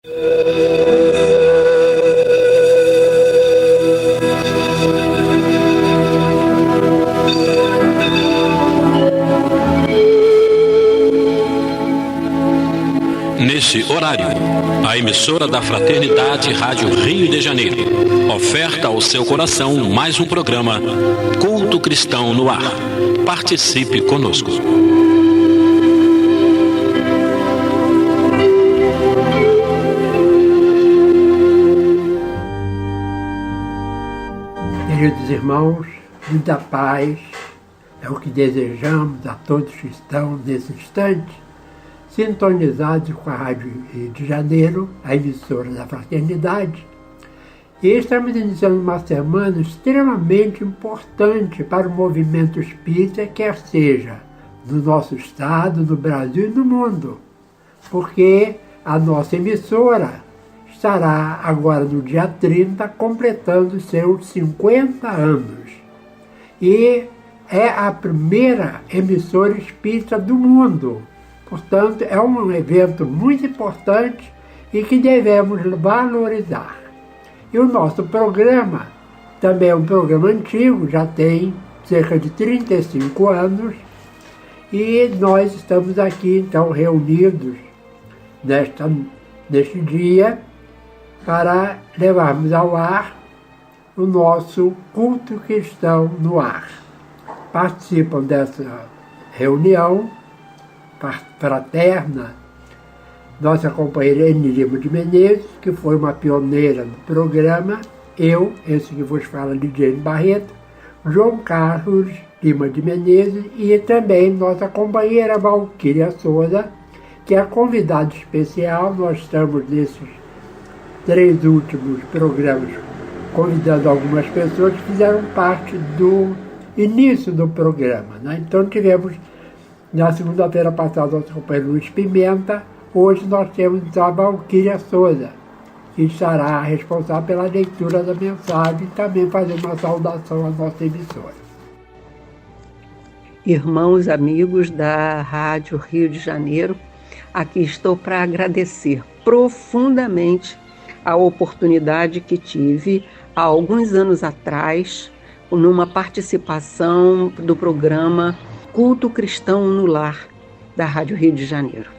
Nesse horário, a emissora da Fraternidade Rádio Rio de Janeiro oferta ao seu coração mais um programa Culto Cristão no Ar. Participe conosco. Queridos irmãos, muita paz é o que desejamos a todos que estão nesse instante sintonizados com a Rádio Rio de Janeiro, a emissora da Fraternidade. E estamos iniciando uma semana extremamente importante para o movimento espírita, quer seja no nosso estado, no Brasil e no mundo, porque a nossa emissora estará agora no dia 30 completando seus 50 anos. E é a primeira emissora espírita do mundo. Portanto, é um evento muito importante e que devemos valorizar. E o nosso programa também é um programa antigo, já tem cerca de 35 anos, e nós estamos aqui, então, reunidos neste dia para levarmos ao ar o nosso culto cristão no ar. Participam dessa reunião fraterna nossa companheira Eni Lima de Menezes, que foi uma pioneira no programa, eu, esse que vos fala, Lidiane Barreto, João Carlos Lima de Menezes e também nossa companheira Valquíria Souza, que é a convidada especial. Nós estamos nesses 3 últimos programas convidando algumas pessoas que fizeram parte do início do programa, né? Então tivemos na segunda-feira passada nosso companheiro Luiz Pimenta. Hoje nós temos então a Valquíria Souza, que estará responsável pela leitura da mensagem e também fazendo uma saudação à nossa emissora. Irmãos, amigos da Rádio Rio de Janeiro, aqui estou para agradecer profundamente a oportunidade que tive há alguns anos atrás, numa participação do programa Culto Cristão no Lar, da Rádio Rio de Janeiro.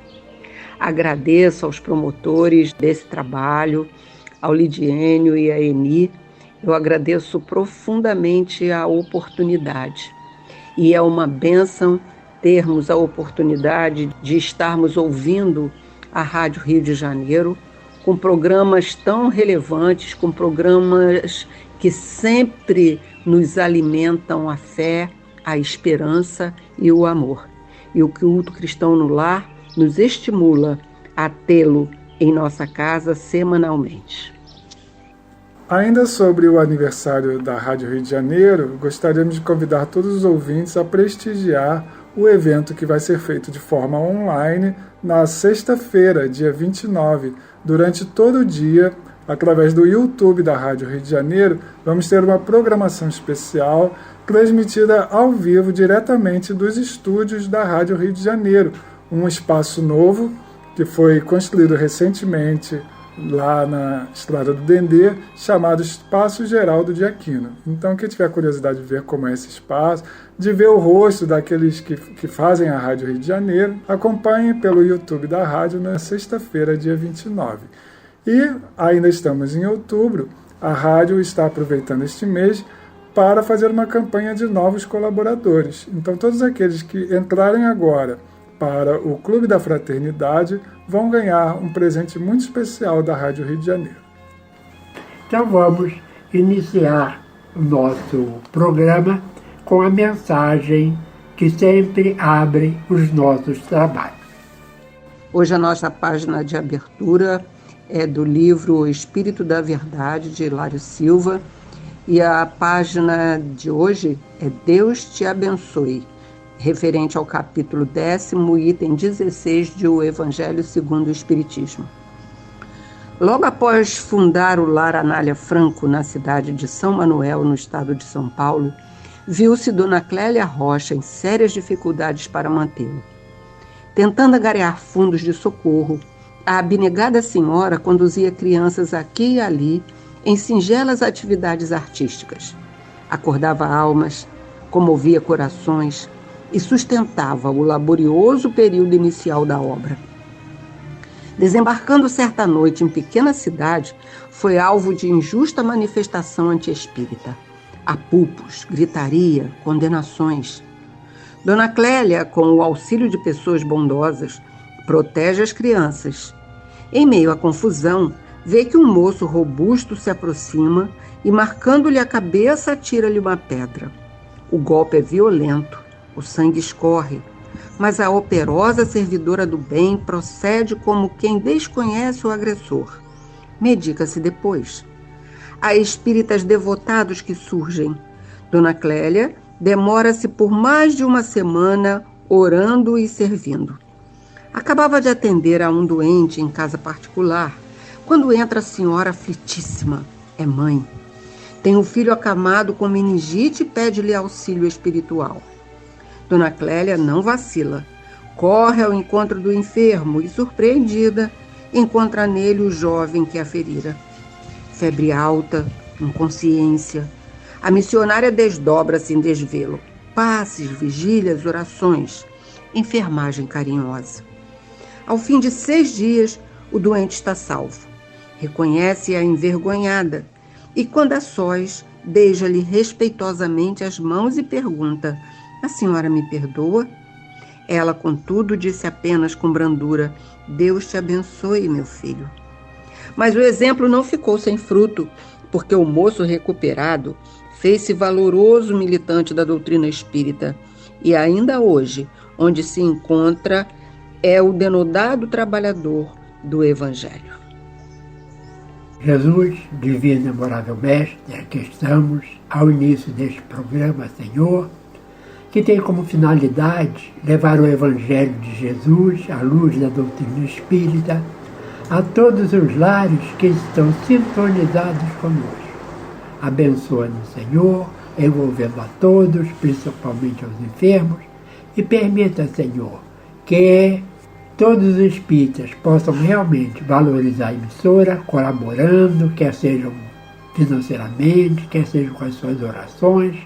Agradeço aos promotores desse trabalho, ao Lidiênio e à Eni. Eu agradeço profundamente a oportunidade. E é uma bênção termos a oportunidade de estarmos ouvindo a Rádio Rio de Janeiro com programas tão relevantes, com programas que sempre nos alimentam a fé, a esperança e o amor. E o Culto Cristão no Lar nos estimula a tê-lo em nossa casa semanalmente. Ainda sobre o aniversário da Rádio Rio de Janeiro, gostaríamos de convidar todos os ouvintes a prestigiar o evento que vai ser feito de forma online na sexta-feira, dia 29, durante todo o dia. Através do YouTube da Rádio Rio de Janeiro, vamos ter uma programação especial transmitida ao vivo diretamente dos estúdios da Rádio Rio de Janeiro, um espaço novo que foi construído recentemente lá na Estrada do Dendê, chamado Espaço Geraldo de Aquino. Então, quem tiver curiosidade de ver como é esse espaço, de ver o rosto daqueles que fazem a Rádio Rio de Janeiro, acompanhe pelo YouTube da rádio na sexta-feira, dia 29. E ainda estamos em outubro, a rádio está aproveitando este mês para fazer uma campanha de novos colaboradores. Então, todos aqueles que entrarem agora para o Clube da Fraternidade vão ganhar um presente muito especial da Rádio Rio de Janeiro. Então vamos iniciar o nosso programa com a mensagem que sempre abre os nossos trabalhos. Hoje a nossa página de abertura é do livro O Espírito da Verdade, de Hilário Silva, e a página de hoje é Deus te abençoe, referente ao capítulo 10º, item 16 de O Evangelho segundo o Espiritismo. Logo após fundar o Lar Anália Franco, na cidade de São Manuel, no estado de São Paulo, viu-se Dona Clélia Rocha em sérias dificuldades para mantê-lo. Tentando angariar fundos de socorro, A abnegada senhora conduzia crianças aqui e ali em singelas atividades artísticas. Acordava almas, comovia corações e sustentava o laborioso período inicial da obra. Desembarcando certa noite em pequena cidade, foi alvo de injusta manifestação antiespírita. Apupos, gritaria, condenações. Dona Clélia, com o auxílio de pessoas bondosas, protege as crianças. Em meio à confusão, vê que um moço robusto se aproxima e, marcando-lhe a cabeça, atira-lhe uma pedra. O golpe é violento, o sangue escorre, mas a operosa servidora do bem procede como quem desconhece o agressor. Medica-se depois. Há espíritas devotados que surgem. Dona Clélia demora-se por mais de uma semana orando e servindo. Acabava de atender a um doente em casa particular, quando entra a senhora aflitíssima. É mãe. Tem um filho acamado com meningite e pede-lhe auxílio espiritual. Dona Clélia não vacila. Corre ao encontro do enfermo e, surpreendida, encontra nele o jovem que a ferira. Febre alta, inconsciência. A missionária desdobra-se em desvelo. Passes, vigílias, orações. Enfermagem carinhosa. Ao fim de 6 dias, o doente está salvo. Reconhece-a envergonhada e, quando a sós, beija-lhe respeitosamente as mãos e pergunta: "A senhora me perdoa?" Ela, contudo, disse apenas com brandura: "Deus te abençoe, meu filho." Mas o exemplo não ficou sem fruto, porque o moço recuperado fez-se valoroso militante da doutrina espírita e ainda hoje, onde se encontra, é o denodado trabalhador do Evangelho. Jesus, divino e amorável Mestre, aqui estamos ao início deste programa, Senhor, que tem como finalidade levar o Evangelho de Jesus, à luz da doutrina espírita, a todos os lares que estão sintonizados conosco. Abençoa-nos, Senhor, envolvendo a todos, principalmente aos enfermos, e permita, Senhor, que todos os espíritas possam realmente valorizar a emissora, colaborando, quer sejam financeiramente, quer sejam com as suas orações,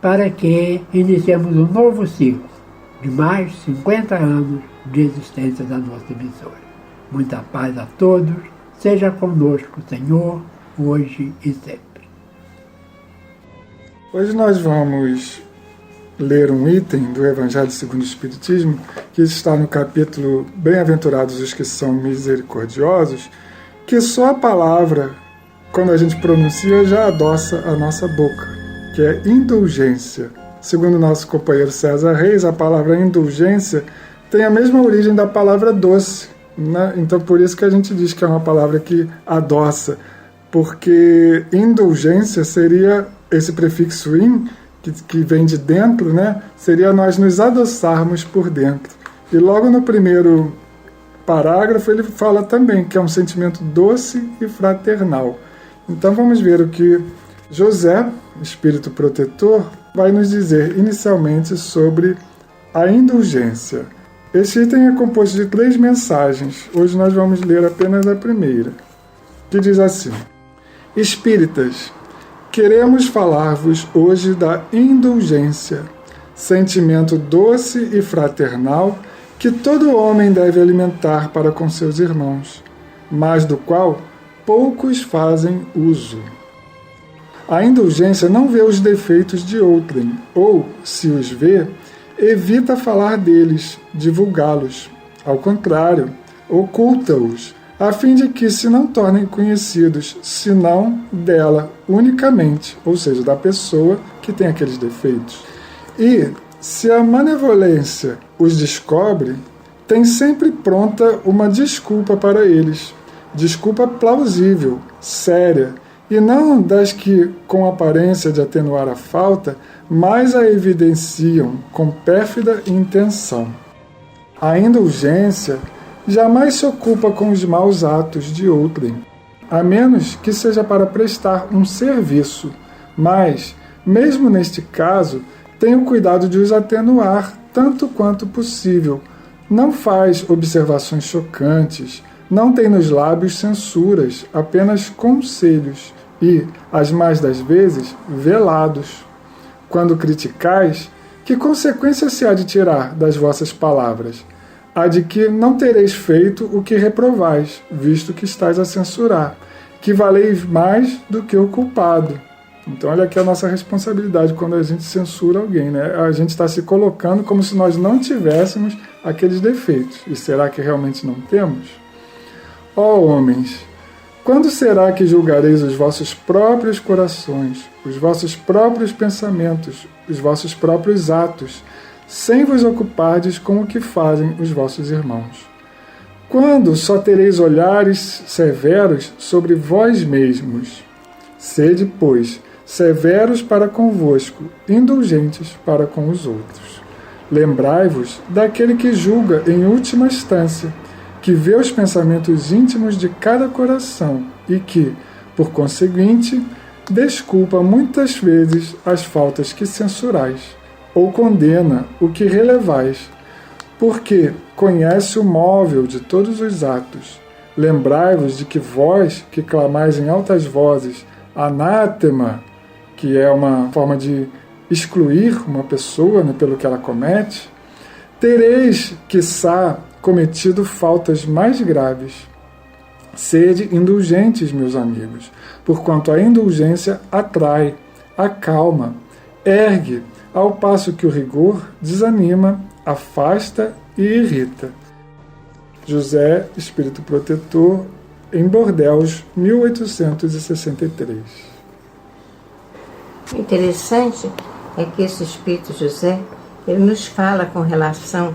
para que iniciemos um novo ciclo de mais de 50 anos de existência da nossa emissora. Muita paz a todos, seja conosco, Senhor, hoje e sempre. Hoje nós vamos ler um item do Evangelho segundo o Espiritismo, que está no capítulo Bem-aventurados os que são misericordiosos, que só a palavra, quando a gente pronuncia, já adoça a nossa boca, que é indulgência. Segundo nosso companheiro César Reis, a palavra indulgência tem a mesma origem da palavra doce, né? Então por isso que a gente diz que é uma palavra que adoça, porque indulgência seria esse prefixo in, que vem de dentro, né? Seria nós nos adoçarmos por dentro. E logo no primeiro parágrafo ele fala também que é um sentimento doce e fraternal. Então vamos ver o que José, espírito protetor, vai nos dizer inicialmente sobre a indulgência. Este item é composto de 3 mensagens. Hoje nós vamos ler apenas a primeira, que diz assim: Espíritas, queremos falar-vos hoje da indulgência, sentimento doce e fraternal que todo homem deve alimentar para com seus irmãos, mas do qual poucos fazem uso. A indulgência não vê os defeitos de outrem, ou, se os vê, evita falar deles, divulgá-los. Ao contrário, oculta-os, a fim de que se não tornem conhecidos, senão dela unicamente, ou seja, da pessoa que tem aqueles defeitos. E, se a manevolência os descobre, tem sempre pronta uma desculpa para eles, desculpa plausível, séria, e não das que, com aparência de atenuar a falta, mais a evidenciam com pérfida intenção. A indulgência jamais se ocupa com os maus atos de outrem, a menos que seja para prestar um serviço, mas, mesmo neste caso, tem o cuidado de os atenuar tanto quanto possível. Não faz observações chocantes, não tem nos lábios censuras, apenas conselhos e, as mais das vezes, velados. Quando criticais, que consequência se há de tirar das vossas palavras? Há de que não tereis feito o que reprovais, visto que estáis a censurar, que valeis mais do que o culpado. Então olha aqui a nossa responsabilidade quando a gente censura alguém, né? A gente está se colocando como se nós não tivéssemos aqueles defeitos. E será que realmente não temos? Ó homens, quando será que julgareis os vossos próprios corações, os vossos próprios pensamentos, os vossos próprios atos, sem vos ocupardes com o que fazem os vossos irmãos? Quando só tereis olhares severos sobre vós mesmos? Sede, pois, severos para convosco, indulgentes para com os outros. Lembrai-vos daquele que julga em última instância, que vê os pensamentos íntimos de cada coração e que, por conseguinte, desculpa muitas vezes as faltas que censurais, ou condena o que relevais, porque conhece o móvel de todos os atos. Lembrai-vos de que vós, que clamais em altas vozes, anátema, que é uma forma de excluir uma pessoa, né, pelo que ela comete, tereis, quiçá, cometido faltas mais graves. Sede indulgentes, meus amigos, porquanto a indulgência atrai, acalma, ergue, ao passo que o rigor desanima, afasta e irrita. José, Espírito Protetor, em Bordeaux, 1863. O interessante é que esse Espírito José, ele nos fala com relação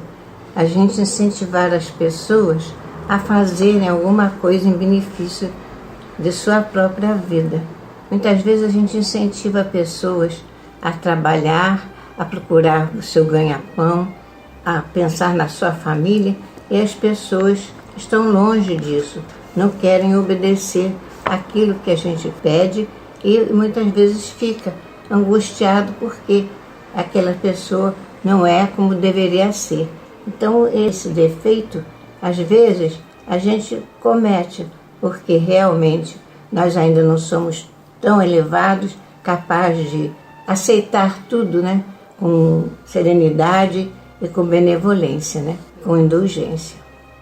a gente incentivar as pessoas a fazerem alguma coisa em benefício de sua própria vida. Muitas vezes a gente incentiva pessoas a trabalhar, a procurar o seu ganha-pão, a pensar na sua família, e as pessoas estão longe disso, não querem obedecer aquilo que a gente pede e muitas vezes fica angustiado porque aquela pessoa não é como deveria ser. Então esse defeito, às vezes, a gente comete porque realmente nós ainda não somos tão elevados, capazes de aceitar tudo, né, com serenidade e com benevolência, né, com indulgência.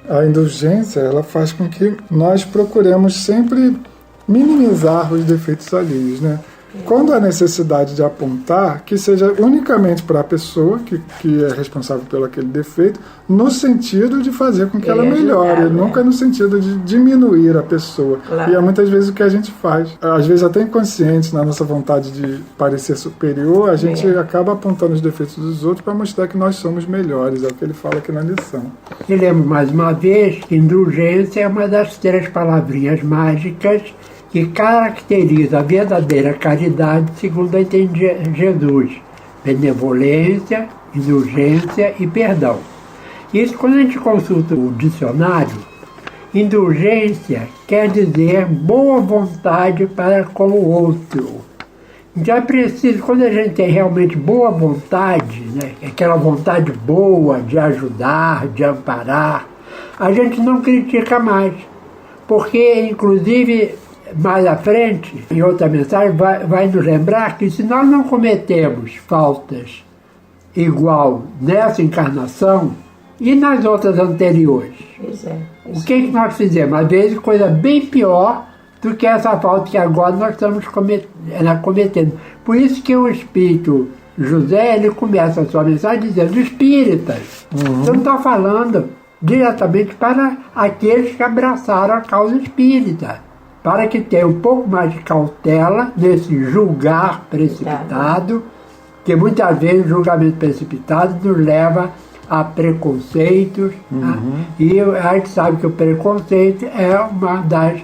A indulgência, ela faz com que nós procuremos sempre minimizar os defeitos alheios, né? Quando há necessidade de apontar, que seja unicamente para a pessoa que é responsável pelo aquele defeito, no sentido de fazer com que ela melhore, nunca no sentido de diminuir a pessoa. Claro. E é muitas vezes o que a gente faz. Às vezes até inconsciente, na nossa vontade de parecer superior, a gente acaba apontando os defeitos dos outros para mostrar que nós somos melhores, é o que ele fala aqui na lição. E lembro mais uma vez que indulgência é uma das 3 palavrinhas mágicas que caracteriza a verdadeira caridade segundo entende Jesus: benevolência, indulgência e perdão. Isso, quando a gente consulta o dicionário, indulgência quer dizer boa vontade para com o outro. Então é preciso, quando a gente tem realmente boa vontade, né, aquela vontade boa de ajudar, de amparar, a gente não critica mais, porque inclusive mais à frente, em outra mensagem, vai nos lembrar que se nós não cometemos faltas igual nessa encarnação e nas outras anteriores, o que nós fizemos? Às vezes coisa bem pior do que essa falta que agora nós estamos cometendo. Por isso que o Espírito José, ele começa a sua mensagem dizendo: espíritas. Você não está falando diretamente para aqueles que abraçaram a causa espírita, para que tenha um pouco mais de cautela nesse julgar precipitado, que muitas vezes o julgamento precipitado nos leva a preconceitos, e a gente sabe que o preconceito é uma das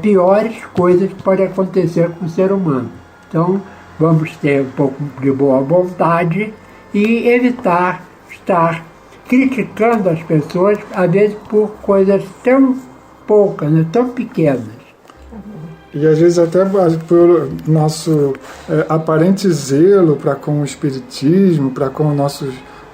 piores coisas que pode acontecer com o ser humano. Então, vamos ter um pouco de boa vontade e evitar estar criticando as pessoas, às vezes por coisas tão poucas, né, tão pequenas. E às vezes até pelo nosso aparente zelo para com o espiritismo, para com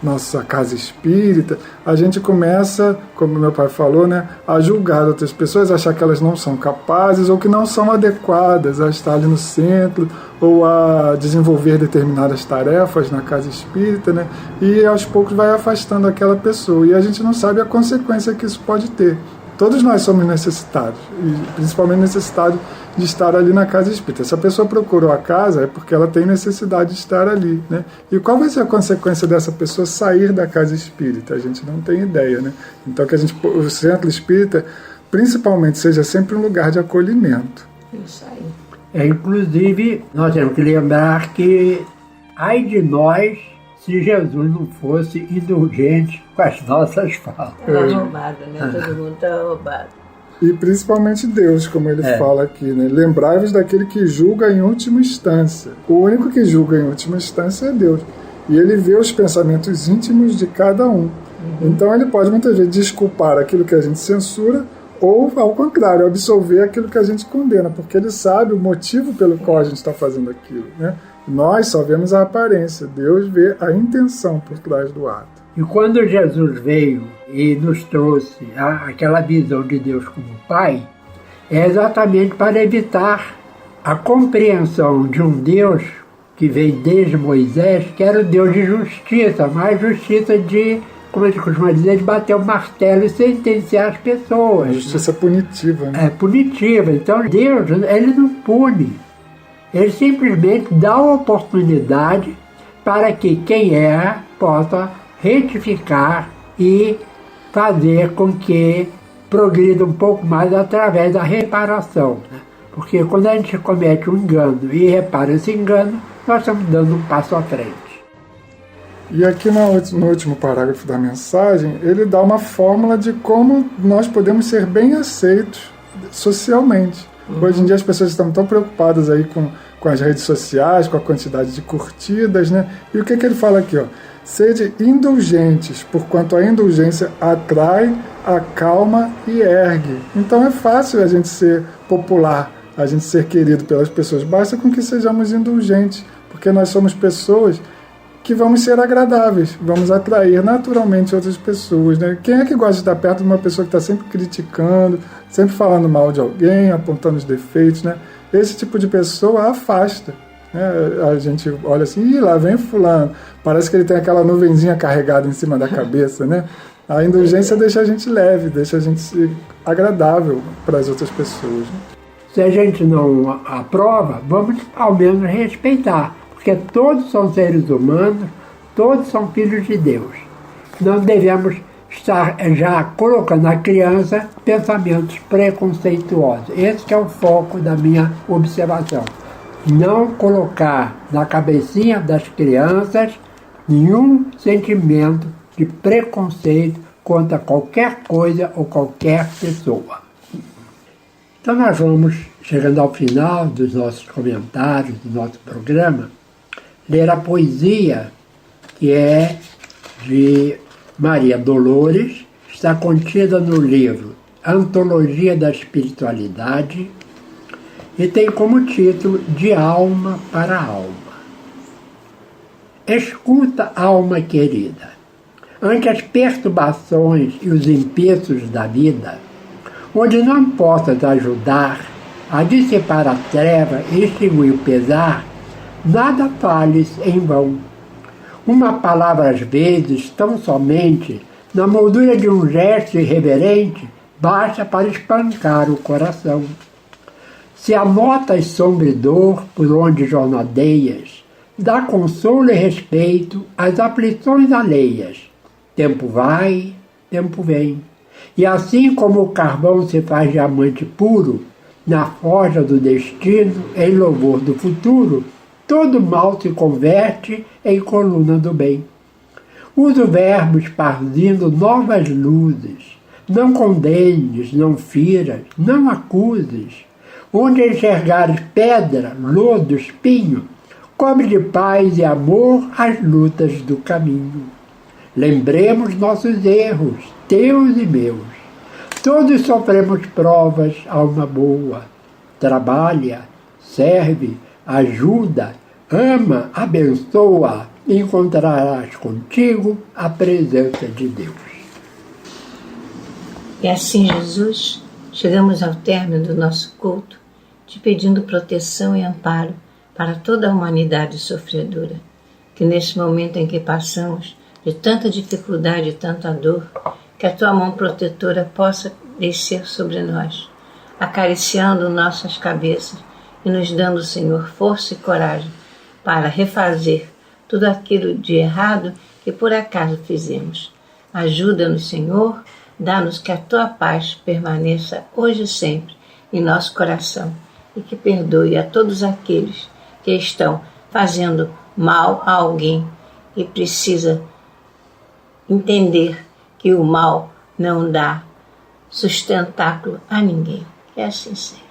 nossa casa espírita, a gente começa, como meu pai falou, né, a julgar outras pessoas, achar que elas não são capazes ou que não são adequadas a estar ali no centro ou a desenvolver determinadas tarefas na casa espírita, né, e aos poucos vai afastando aquela pessoa. E a gente não sabe a consequência que isso pode ter. Todos nós somos necessitados, e principalmente necessitados de estar ali na casa espírita. Se a pessoa procurou a casa, é porque ela tem necessidade de estar ali, né? E qual vai ser a consequência dessa pessoa sair da casa espírita? A gente não tem ideia, né? Então que o centro espírita, principalmente, seja sempre um lugar de acolhimento. Isso aí. Inclusive, nós temos que lembrar que, ai de nós, se Jesus não fosse indulgente com as nossas faltas. Está roubado, né? Todo mundo está roubado. E principalmente Deus, como ele fala aqui, né? Lembrai-vos daquele que julga em última instância. O único que julga em última instância é Deus. E ele vê os pensamentos íntimos de cada um. Então ele pode muitas vezes desculpar aquilo que a gente censura ou, ao contrário, absolver aquilo que a gente condena, porque ele sabe o motivo pelo qual a gente está fazendo aquilo, né? Nós só vemos a aparência, Deus vê a intenção por trás do ato. E quando Jesus veio e nos trouxe aquela visão de Deus como Pai, é exatamente para evitar a compreensão de um Deus que veio desde Moisés, que era o Deus de justiça, mas justiça de, como a gente costuma dizer, de bater o martelo e sentenciar as pessoas. Justiça punitiva, né? É punitiva. Então Deus, ele não pune. Ele simplesmente dá a oportunidade para que quem erra possa retificar e fazer com que progrida um pouco mais através da reparação. Porque quando a gente comete um engano e repara esse engano, nós estamos dando um passo à frente. E aqui no último parágrafo da mensagem, ele dá uma fórmula de como nós podemos ser bem aceitos socialmente. Hoje em dia as pessoas estão tão preocupadas aí com as redes sociais, com a quantidade de curtidas, né? E o que ele fala aqui, ó? Sede indulgentes, porquanto a indulgência atrai, acalma e ergue. Então é fácil a gente ser popular, a gente ser querido pelas pessoas. Basta com que sejamos indulgentes, porque nós somos pessoas que vamos ser agradáveis, vamos atrair naturalmente outras pessoas, né? Quem é que gosta de estar perto de uma pessoa que está sempre criticando, sempre falando mal de alguém, apontando os defeitos, né? Esse tipo de pessoa afasta, né? A gente olha assim, ih, lá vem fulano, parece que ele tem aquela nuvenzinha carregada em cima da cabeça, né? A indulgência deixa a gente leve, deixa a gente agradável para as outras pessoas, né? Se a gente não aprova, vamos ao menos respeitar. Porque todos são seres humanos, todos são filhos de Deus. Não devemos estar já colocando na criança pensamentos preconceituosos. Esse é o foco da minha observação. Não colocar na cabecinha das crianças nenhum sentimento de preconceito contra qualquer coisa ou qualquer pessoa. Então nós vamos, chegando ao final dos nossos comentários, do nosso programa, ler a poesia que é de Maria Dolores, está contida no livro Antologia da Espiritualidade e tem como título De Alma para Alma. Escuta, alma querida, ante as perturbações e os impetos da vida, onde não possas ajudar a dissipar a treva e extinguir o pesar, nada fales em vão. Uma palavra às vezes, tão somente, na moldura de um gesto irreverente, basta para espancar o coração. Se anotas sombra e dor por onde jornadeias, dá consolo e respeito às aflições alheias. Tempo vai, tempo vem. E assim como o carvão se faz diamante puro, na forja do destino, em louvor do futuro, todo mal se converte em coluna do bem. Usa o verbo esparzindo novas luzes. Não condenes, não firas, não acuses. Onde enxergares pedra, lodo, espinho, cobre de paz e amor as lutas do caminho. Lembremos nossos erros, teus e meus. Todos sofremos provas, alma boa. Trabalha, serve, ajuda, ama, abençoa, encontrarás contigo a presença de Deus. E assim, Jesus, chegamos ao término do nosso culto, te pedindo proteção e amparo para toda a humanidade sofredora, que neste momento em que passamos de tanta dificuldade e tanta dor, que a tua mão protetora possa descer sobre nós, acariciando nossas cabeças e nos dando, Senhor, força e coragem para refazer tudo aquilo de errado que por acaso fizemos. Ajuda-nos, Senhor, dá-nos que a tua paz permaneça hoje e sempre em nosso coração e que perdoe a todos aqueles que estão fazendo mal a alguém e precisa entender que o mal não dá sustentáculo a ninguém. Que assim seja.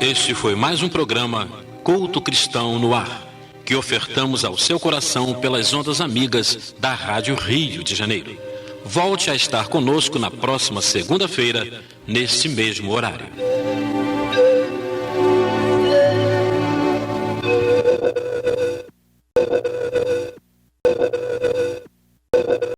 Este foi mais um programa Culto Cristão no Ar, que ofertamos ao seu coração pelas ondas amigas da Rádio Rio de Janeiro. Volte a estar conosco na próxima segunda-feira, neste mesmo horário.